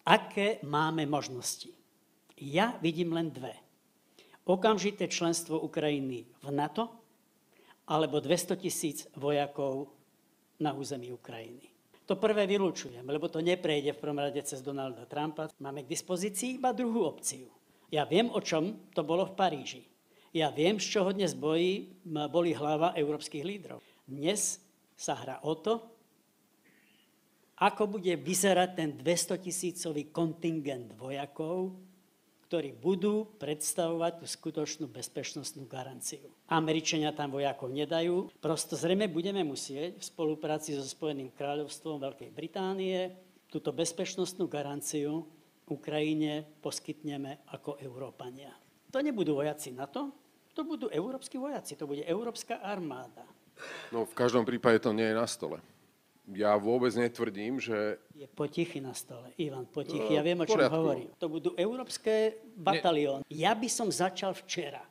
Aké máme možnosti? Ja vidím len dve. Okamžité členstvo Ukrajiny v NATO alebo 200 000 vojakov na území Ukrajiny. To prvé vylúčujem, lebo to neprejde v prvom rade cez Donalda Trumpa. Máme k dispozícii iba druhú opciu. Ja viem, o čom to bolo v Paríži. Ja viem, z čoho dnes boli hlava európskych lídrov. Dnes sa hrá o to, ako bude vyzerať ten 200 000 kontingent vojakov, ktorí budú predstavovať tú skutočnú bezpečnostnú garanciu. Američania tam vojakov nedajú. Prosto zrejme budeme musieť v spolupráci so Spojeným kráľovstvom Veľkej Británie túto bezpečnostnú garanciu Ukrajine poskytneme ako Európania. To nebudú vojaci NATO, to budú európski vojaci, to bude európska armáda. No v každom prípade to nie je na stole. Ja vôbec netvrdím, že... Je potichy na stole, Ivan, potichy. Ja viem, o čom hovorím. To budú európske batalióny. Ja by som začal včera.